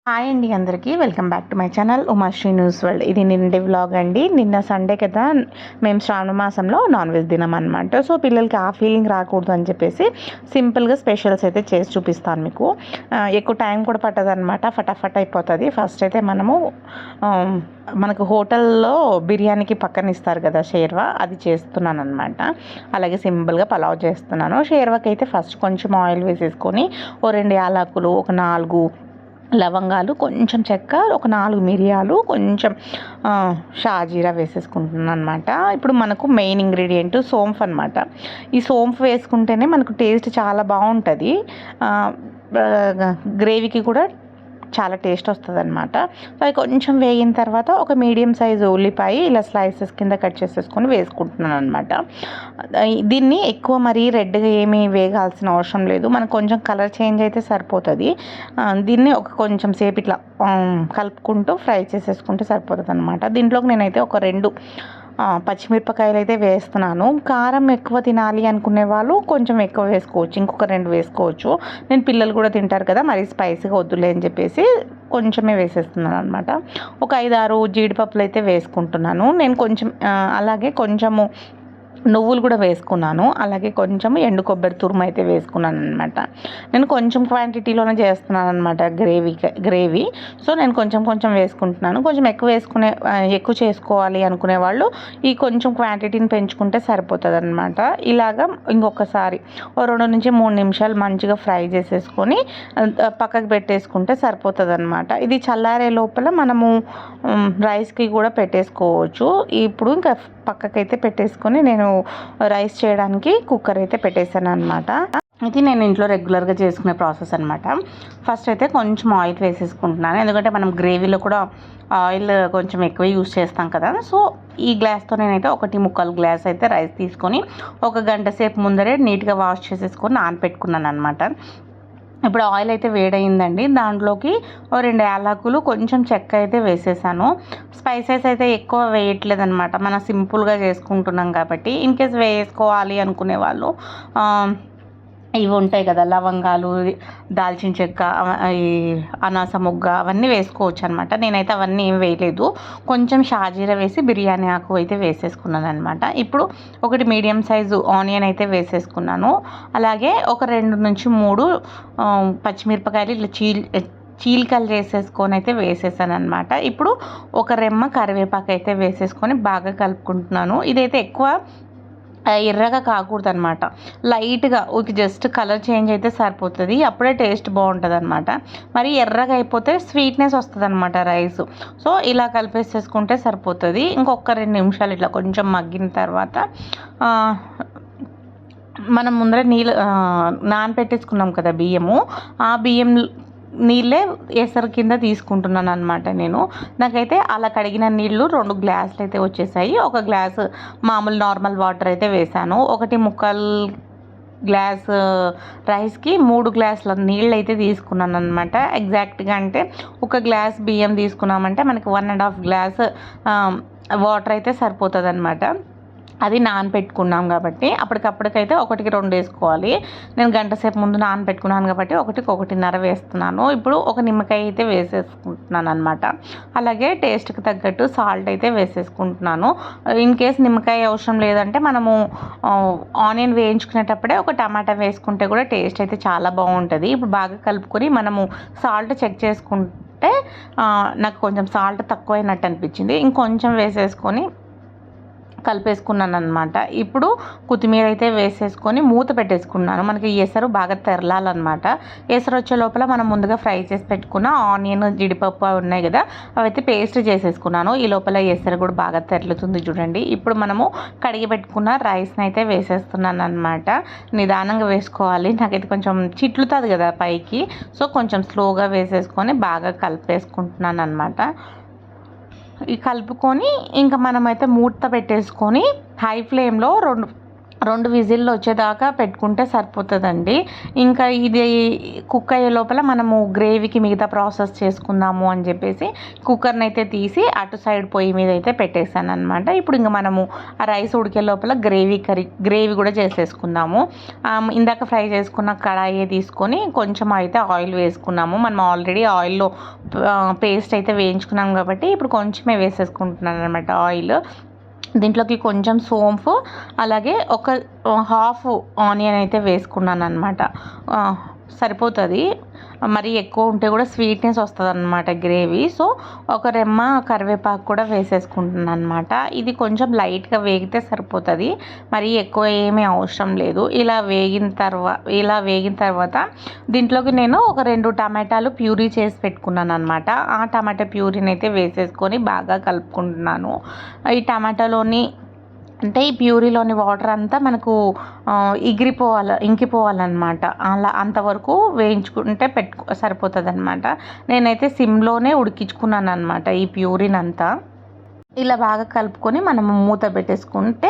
Hi అండి అందరికీ welcome back to my channel Umashri news world. ఇది నిన్నటి వ్లాగ్ అండి. నిన్న సండే కదా, మేము శ్రావణ మాసంలో నాన్ వెజ్ తినం అనమాట. సో పిల్లలకి ఆ ఫీలింగ్ రాకూడదు అని చెప్పేసి సింపుల్గా స్పెషల్స్ అయితే చేసి చూపిస్తాను మీకు. ఎక్కువ టైం కూడా పట్టదనమాట, ఫటాఫట్ అయిపోతుంది. ఫస్ట్ అయితే మనకు హోటల్లో బిర్యానీకి పక్కన ఇస్తారు కదా షేర్వా, అది చేస్తున్నాను అనమాట. అలాగే సింపుల్గా పలావ్ చేస్తున్నాను. షేర్వాకి అయితే ఫస్ట్ కొంచెం ఆయిల్ వేసేసుకొని ఓ 2 యాలకులు, ఒక 4 లవంగాలు, కొంచెం చెక్క, ఒక 4 మిరియాలు, కొంచెం షాజీరా వేసేసుకుంటున్నాను అనమాట. ఇప్పుడు మనకు మెయిన్ ఇంగ్రీడియంట్ సోంఫ్ అనమాట. ఈ సోంఫ్ వేసుకుంటేనే మనకు టేస్ట్ చాలా బాగుంటుంది. గ్రేవీకి కూడా చాలా టేస్ట్ వస్తుంది అనమాట. అది కొంచెం వేగిన తర్వాత ఒక మీడియం సైజు ఉల్లిపాయ ఇలా స్లైసెస్ కింద కట్ చేసేసుకొని వేసుకుంటున్నాను అనమాట. దీన్ని ఎక్కువ మరీ రెడ్గా ఏమీ వేగాల్సిన అవసరం లేదు, మనకు కొంచెం కలర్ చేంజ్ అయితే సరిపోతుంది. దీన్ని ఒక కొంచెం సేపు ఇట్లా కలుపుకుంటూ ఫ్రై చేసేసుకుంటే సరిపోతుంది అనమాట. దీంట్లోకి నేనైతే ఒక 2 పచ్చిమిరపకాయలు అయితే వేస్తున్నాను. కారం ఎక్కువ తినాలి అనుకునే వాళ్ళు కొంచెం ఎక్కువ వేసుకోవచ్చు, ఇంకొక 2 వేసుకోవచ్చు. నేను పిల్లలు కూడా తింటారు కదా, మరీ స్పైసీగా వద్దులే అని చెప్పేసి కొంచెమే వేసేస్తున్నాను అనమాట. ఒక 5-6 జీడిపప్పులు అయితే వేసుకుంటున్నాను నేను. కొంచెం అలాగే కొంచెము నువ్వులు కూడా వేసుకున్నాను. అలాగే కొంచెం ఎండు కొబ్బరి తురుము అయితే వేసుకున్నాను అనమాట. నేను కొంచెం క్వాంటిటీలోనే చేస్తున్నాను అనమాట గ్రేవీ. సో నేను కొంచెం కొంచెం వేసుకుంటున్నాను. కొంచెం ఎక్కువ చేసుకోవాలి అనుకునే వాళ్ళు ఈ కొంచెం క్వాంటిటీని పెంచుకుంటే సరిపోతుంది అనమాట. ఇలాగా ఇంకొకసారి 2 నుంచి 3 నిమిషాలు మంచిగా ఫ్రై చేసేసుకొని పక్కకు పెట్టేసుకుంటే సరిపోతుంది అనమాట. ఇది చల్లారే లోపల మనము రైస్కి కూడా పెట్టేసుకోవచ్చు. ఇప్పుడు ఇంకా పక్కకైతే పెట్టేసుకొని నేను రైస్ చేయడానికి కుక్కర్ అయితే పెట్టేశాను అనమాట. ఇది నేను ఇంట్లో రెగ్యులర్గా చేసుకునే ప్రాసెస్ అనమాట. ఫస్ట్ అయితే కొంచెం ఆయిల్ వేసేసుకుంటున్నాను, ఎందుకంటే మనం గ్రేవీలో కూడా ఆయిల్ కొంచెం ఎక్కువ యూస్ చేస్తాం కదా. సో ఈ గ్లాస్తో నేనైతే 1.25 గ్లాస్ అయితే రైస్ తీసుకొని 1 గంట సేపు ముందరే నీట్గా వాష్ చేసేసుకొని నానపెట్టుకున్నాను అనమాట. ఇప్పుడు ఆయిల్ అయితే వేడయిందండి. దాంట్లోకి 2 యాలకులు, కొంచెం చెక్క అయితే వేసేసాను. స్పైసెస్ అయితే ఎక్కువ వేయట్లేదు అనమాట, మనం సింపుల్గా చేసుకుంటున్నాం కాబట్టి. ఇన్ కేస్ వేసుకోవాలి అనుకునే వాళ్ళు ఇవి ఉంటాయి కదా, లవంగాలు, దాల్చిన చెక్క, ఈ అనాస మొగ్గ, అవన్నీ వేసుకోవచ్చు అనమాట. నేనైతే అవన్నీ ఏం వేయలేదు, కొంచెం షాజీరా వేసి బిర్యానీ ఆకు అయితే వేసేసుకున్నాను అనమాట. ఇప్పుడు ఒకటి మీడియం సైజు ఆనియన్ అయితే వేసేసుకున్నాను. అలాగే ఒక 2 నుంచి 3 పచ్చిమిరపకాయలు ఇట్లా చీలికలు చేసేసుకొని అయితే వేసేసాను అనమాట. ఇప్పుడు ఒక రెమ్మ కరివేపాకు అయితే వేసేసుకొని బాగా కలుపుకుంటున్నాను. ఇదైతే ఎక్కువ ఎర్రగా కాకూడదు అనమాట, లైట్గా జస్ట్ కలర్ చేంజ్ అయితే సరిపోతుంది, అప్పుడే టేస్ట్ బాగుంటుంది అనమాట. మరి ఎర్రగా అయిపోతే స్వీట్నెస్ వస్తుంది అనమాట రైస్. సో ఇలా కలిపేసేసుకుంటే సరిపోతుంది. ఇంకొక 2 నిమిషాలు ఇట్లా కొంచెం మగ్గిన తర్వాత మనం ముందర నీళ్ళు నానపెట్టేసుకున్నాం కదా బియ్యము, ఆ బియ్యం నీళ్ళే ఎసరు కింద తీసుకుంటున్నాను అనమాట నేను. నాకైతే అలా కడిగిన నీళ్ళు 2 గ్లాసులు అయితే వచ్చేసాయి. 1 గ్లాసు మామూలు నార్మల్ వాటర్ అయితే వేసాను. 1.25 గ్లాస్ రైస్కి 3 గ్లాసుల నీళ్ళు అయితే తీసుకున్నాను అనమాట. ఎగ్జాక్ట్గా అంటే 1 గ్లాస్ బియ్యం తీసుకున్నామంటే మనకి 1.5 గ్లాస్ వాటర్ అయితే సరిపోతుంది అనమాట. అది నానపెట్టుకున్నాం కాబట్టి అప్పటికప్పటికైతే 1కి 2 వేసుకోవాలి. నేను గంట సేపు ముందు నానపెట్టుకున్నాను కాబట్టి 1కి 1.5 వేస్తున్నాను. ఇప్పుడు ఒక నిమ్మకాయ అయితే వేసేసుకుంటున్నాను అనమాట. అలాగే టేస్ట్కి తగ్గట్టు సాల్ట్ అయితే వేసేసుకుంటున్నాను. ఇన్ కేస్ నిమ్మకాయ అవసరం లేదంటే మనము ఆనియన్ వేయించుకునేటప్పుడే ఒక టమాటా వేసుకుంటే కూడా టేస్ట్ అయితే చాలా బాగుంటుంది. ఇప్పుడు బాగా కలుపుకొని మనము సాల్ట్ చెక్ చేసుకుంటే నాకు కొంచెం సాల్ట్ తక్కువైనట్టు అనిపించింది, ఇంకొంచెం వేసేసుకొని కలిపేసుకున్నాను అనమాట. ఇప్పుడు కొత్తిమీర అయితే వేసేసుకొని మూత పెట్టేసుకున్నాను. మనకి ఎసరు బాగా తెరలాలన్నమాట. ఎసరు వచ్చే లోపల మనం ముందుగా ఫ్రై చేసి పెట్టుకున్న ఆనియన్, జీడిపప్పు అవి ఉన్నాయి కదా, అవైతే పేస్ట్ చేసేసుకున్నాను. ఈ లోపల ఎసరు కూడా బాగా తెరలుతుంది చూడండి. ఇప్పుడు మనము కడిగి పెట్టుకున్న రైస్ని అయితే వేసేస్తున్నాను అనమాట. నిదానంగా వేసుకోవాలి, నాకైతే కొంచెం చిట్లుతుంది కదా పైకి. సో కొంచెం స్లోగా వేసేసుకొని బాగా కలిపేసుకుంటున్నాను అనమాట. ఈ కలుపుకొని ఇంకా మనమైతే మూత పెట్టేసుకొని హై ఫ్లేమ్లో 2 విజిల్లు వచ్చేదాకా పెట్టుకుంటే సరిపోతుందండి. ఇంకా ఇది కుక్ అయ్యే లోపల మనము గ్రేవీకి మిగతా ప్రాసెస్ చేసుకుందాము అని చెప్పేసి కుక్కర్ని అయితే తీసి అటు సైడ్ పొయ్యి మీద అయితే పెట్టేశాను అనమాట. ఇప్పుడు ఇంకా మనము ఆ రైస్ ఉడికే లోపల గ్రేవీ కూడా చేసేసుకుందాము. ఇందాక ఫ్రై చేసుకున్న కడాయి తీసుకొని కొంచెం అయితే ఆయిల్ వేసుకున్నాము. మనం ఆల్రెడీ ఆయిల్లో పేస్ట్ అయితే వేయించుకున్నాం కాబట్టి ఇప్పుడు కొంచెమే వేసేసుకుంటున్నాను అనమాట ఆయిల్. దీంట్లోకి కొంచెం సోంపు అలాగే ఒక హాఫ్ ఆనియన్ అయితే వేసుకున్నాను అనమాట. సరిపోతుంది. మరి ఎక్కువ ఉంటే కూడా స్వీట్నెస్ వస్తుంది అనమాట గ్రేవీ. సో ఒక రెమ్మ కరివేపాకు కూడా వేసేసుకుంటున్నాను అనమాట. ఇది కొంచెం లైట్గా వేగితే సరిపోతుంది, మరి ఎక్కువ ఏమీ అవసరం లేదు. ఇలా వేగిన తర్వాత దీంట్లోకి నేను ఒక 2 టమాటాలు ప్యూరీ చేసి పెట్టుకున్నాను అనమాట. ఆ టమాటా ప్యూరీని అయితే వేసేసుకొని బాగా కలుపుకుంటున్నాను. ఈ టమాటాలోని అంటే ఈ ప్యూరీలోని వాటర్ అంతా మనకు ఇంకిపోవాలన్నమాట. అలా అంతవరకు వేయించుకుంటే సరిపోతుంది అనమాట. నేనైతే సిమ్లోనే ఉడికించుకున్నాను అనమాట ఈ ప్యూరీని అంతా. ఇలా బాగా కలుపుకొని మనం మూత పెట్టేసుకుంటే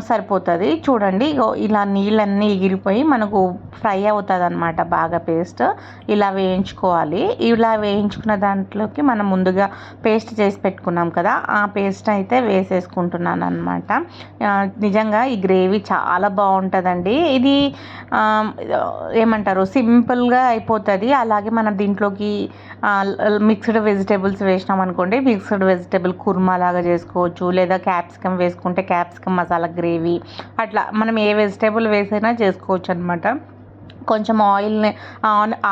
సరిపోతుంది. చూడండి ఇలా నీళ్ళన్నీ ఎగిరిపోయి మనకు ఫ్రై అవుతుంది అనమాట బాగా పేస్ట్. ఇలా వేయించుకోవాలి. ఇలా వేయించుకున్న దాంట్లోకి మనం ముందుగా పేస్ట్ చేసి పెట్టుకున్నాం కదా, ఆ పేస్ట్ అయితే వేసేసుకుంటున్నాను అనమాట. నిజంగా ఈ గ్రేవీ చాలా బాగుంటుందండి. ఇది ఏమంటారు సింపుల్గా అయిపోతుంది. అలాగే మనం దీంట్లోకి మిక్స్డ్ వెజిటేబుల్స్ వేసినాం అనుకోండి, మిక్స్డ్ వెజిటేబుల్ కుర్మా లాగా చేసుకోవచ్చు, లేదా క్యాప్సికమ్ వేసుకుంటే క్యాప్సికమ్ మసాలా గ్రేవీ, అట్లా మనం ఏ వెజిటేబుల్ వేసైనా చేసుకోవచ్చు అనమాట. కొంచెం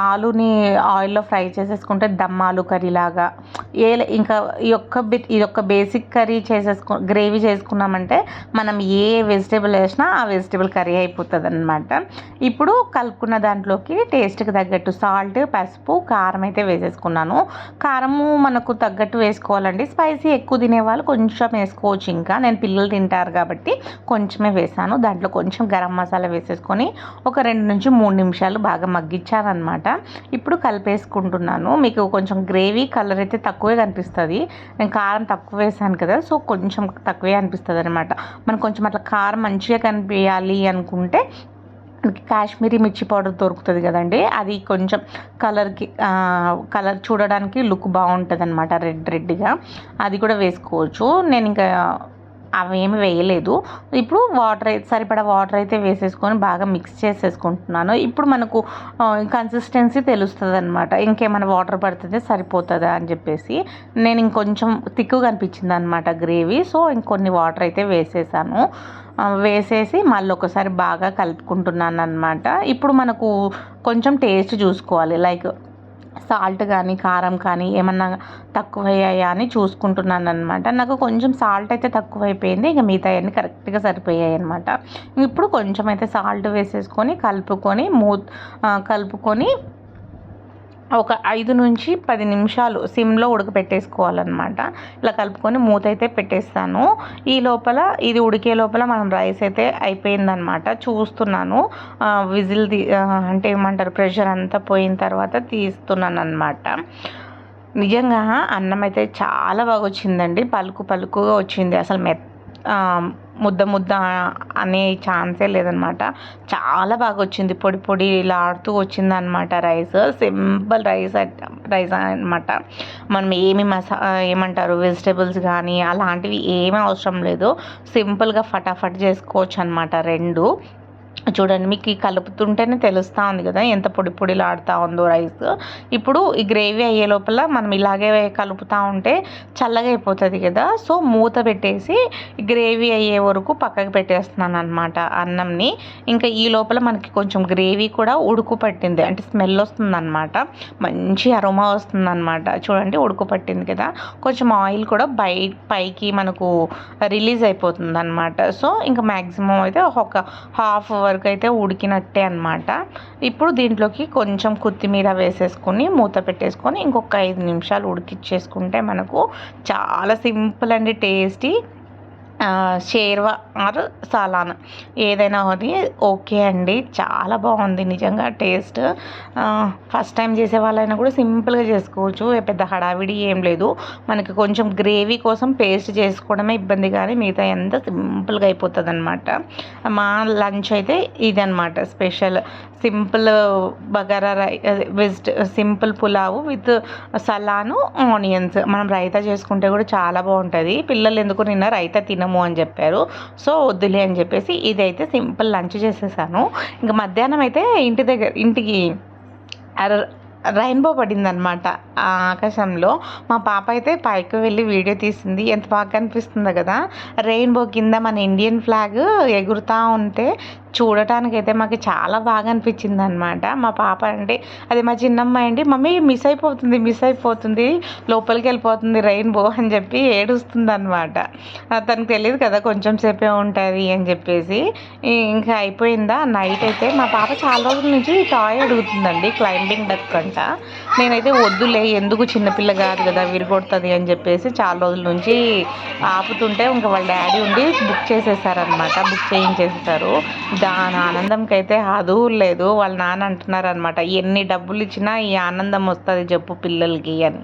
ఆలుని ఆయిల్లో ఫ్రై చేసేసుకుంటే దమ్ ఆలు కర్రీ లాగా ఇంకా ఈ యొక్క బేసిక్ కర్రీ గ్రేవీ చేసుకున్నామంటే మనం ఏ వెజిటేబుల్ వేసినా ఆ వెజిటేబుల్ కర్రీ అయిపోతుంది అనమాట. ఇప్పుడు కలుపుకున్న దాంట్లోకి టేస్ట్కి తగ్గట్టు సాల్ట్, పసుపు, కారం అయితే వేసేసుకున్నాను. కారము మనకు తగ్గట్టు వేసుకోవాలండి. స్పైసీ ఎక్కువ తినేవాళ్ళు కొంచెం వేసుకోవచ్చు. ఇంకా నేను పిల్లలు తింటారు కాబట్టి కొంచెమే వేసాను. దాంట్లో కొంచెం గరం మసాలా వేసేసుకొని ఒక 2 నుంచి 3 నిమిషాలు బాగా మగ్గించానమాట. ఇప్పుడు కలిపేసుకుంటున్నాను. మీకు కొంచెం గ్రేవీ కలర్ అయితే తక్కువే కనిపిస్తుంది. నేను కారం తక్కువ వేసాను కదా, సో కొంచెం తక్కువే అనిపిస్తుంది అనమాట. మనకు కొంచెం అట్లా కారం మంచిగా కనిపించాలి అనుకుంటే కాశ్మీరీ మిర్చి పౌడర్ దొరుకుతుంది కదండి, అది కొంచెం కలర్ చూడడానికి లుక్ బాగుంటుంది అనమాట, రెడ్గా. అది కూడా వేసుకోవచ్చు. నేను ఇంకా అవేమి వేయలేదు. ఇప్పుడు సరిపడా వాటర్ అయితే వేసేసుకొని బాగా మిక్స్ చేసేసుకుంటున్నాను. ఇప్పుడు మనకు కన్సిస్టెన్సీ తెలుస్తుంది అనమాట. ఇంకేమైనా వాటర్ పడుతుంది సరిపోతుందా అని చెప్పేసి నేను ఇంకొంచెం తిక్కుగా అనిపించింది అనమాట గ్రేవీ. సో ఇంకొన్ని వాటర్ అయితే వేసేసి మళ్ళీ ఒకసారి బాగా కలుపుకుంటున్నాను అనమాట. ఇప్పుడు మనకు కొంచెం టేస్ట్ చూసుకోవాలి, లైక్ సాల్ట్ కానీ కారం కానీ ఏమన్నా తక్కువయ్యాయా అని చూసుకుంటున్నాను అనమాట. నాకు కొంచెం సాల్ట్ అయితే తక్కువైపోయింది, ఇంకా మిగతా అన్నీ కరెక్ట్గా సరిపోయాయి అనమాట. ఇప్పుడు కొంచెం అయితే సాల్ట్ వేసేసుకొని కలుపుకొని ఒక 5 నుంచి 10 నిమిషాలు సిమ్లో ఉడకపెట్టేసుకోవాలన్నమాట. ఇలా కలుపుకొని మూత అయితే పెట్టేస్తాను. ఈ లోపల ఇది ఉడికే లోపల మనం రైస్ అయితే అయిపోయిందనమాట. చూస్తున్నాను అంటే ఏమంటారు ప్రెషర్ అంతా పోయిన తర్వాత తీస్తున్నాను అనమాట. నిజంగా అన్నం అయితే చాలా బాగా వచ్చిందండి. పలుకుగా వచ్చింది. అసలు ముద్ద అనే ఛాన్సే లేదనమాట. చాలా బాగా వచ్చింది. పొడి ఇలా ఆడుతూ వచ్చిందనమాట రైస్. సింపుల్ రైస్ అనమాట. మనం ఏమంటారు వెజిటేబుల్స్ కానీ అలాంటివి ఏమీ అవసరం లేదు. సింపుల్గా ఫటాఫట్ చేసుకోవచ్చు అనమాట 2. చూడండి, మీకు కలుపుతుంటేనే తెలుస్తూ ఉంది కదా ఎంత పొడిలాడుతూ ఉందో రైస్. ఇప్పుడు ఈ గ్రేవీ అయ్యే లోపల మనం ఇలాగే కలుపుతూ ఉంటే చల్లగా అయిపోతుంది కదా. సో మూత పెట్టేసి గ్రేవీ అయ్యే వరకు పక్కకు పెట్టేస్తున్నాను అనమాట అన్నంని. ఇంకా ఈ లోపల మనకి కొంచెం గ్రేవీ కూడా ఉడుకు పట్టింది, అంటే స్మెల్ వస్తుందన్నమాట, మంచి అరోమా వస్తుందన్నమాట. చూడండి ఉడుకు పట్టింది కదా, కొంచెం ఆయిల్ కూడా పైకి మనకు రిలీజ్ అయిపోతుంది అనమాట. సో ఇంకా మ్యాక్సిమం అయితే ఒక హాఫ్ వరకు అయితే ఉడికినట్టే అనమాట. ఇప్పుడు దీంట్లోకి కొంచెం కొత్తిమీర వేసేసుకొని మూత పెట్టేసుకొని ఇంకొక 5 నిమిషాలు ఉడికిచ్చేసుకుంటే మనకు చాలా సింపుల్ అండ్ టేస్టీ షేర్వా ఆర్ సాలాన్ ఏదైనా అది ఓకే అండి. చాలా బాగుంది నిజంగా టేస్ట్. ఫస్ట్ టైం చేసే వాళ్ళైనా కూడా సింపుల్గా చేసుకోవచ్చు, పెద్ద హడావిడి ఏం లేదు. మనకి కొంచెం గ్రేవీ కోసం పేస్ట్ చేసుకోవడమే ఇబ్బంది, కానీ మిగతా ఎంత సింపుల్గా అయిపోతుంది అనమాట. మా లంచ్ అయితే ఇదనమాట special. Simple bagara simple pulao with salan onions. మనం రైతా చేసుకుంటే కూడా చాలా బాగుంటుంది. పిల్లలు ఎందుకు నిన్న రైతా తినము అని చెప్పారు, సో వద్దులే అని చెప్పేసి ఇదైతే సింపుల్ లంచ్ చేసేసాను. ఇంకా మధ్యాహ్నం అయితే ఇంటికి రెయిన్బో పడిందనమాట ఆకాశంలో. మా పాప అయితే పైకి వెళ్ళి వీడియో తీసింది. ఎంత బాగా కనిపిస్తుందో కదా, రెయిన్బో కింద మన ఇండియన్ ఫ్లాగ్ ఎగురుతూ ఉంటే చూడటానికైతే మాకు చాలా బాగా అనిపించింది అనమాట. మా పాప అంటే అది మా చిన్నమ్మాయి అండి, మమ్మీ మిస్ అయిపోతుంది లోపలికి వెళ్ళిపోతుంది రెయిన్బో అని చెప్పి ఏడుస్తుంది అనమాట. తనకు తెలియదు కదా కొంచెం సేపే ఉంటుంది అని చెప్పేసి. ఇంకా అయిపోయిందా నైట్ అయితే మా పాప చాలా రోజుల నుంచి టాయ్ అడుగుతుందండి, క్లైంబింగ్ డక్ అంట. నేనైతే వద్దులే, ఎందుకు చిన్నపిల్ల కాదు కదా విరిగొడుతుంది అని చెప్పేసి చాలా రోజుల నుంచి ఆపుతుంటే ఇంకా వాళ్ళ డాడీ ఉండి బుక్ చేయించేసేసారు. దాని ఆనందంకి అయితే అదువు లేదు. వాళ్ళ నాన్న అంటున్నారు అనమాట, ఎన్ని డబ్బులు ఇచ్చినా ఈ ఆనందం వస్తుంది చెప్పు పిల్లలకి అని.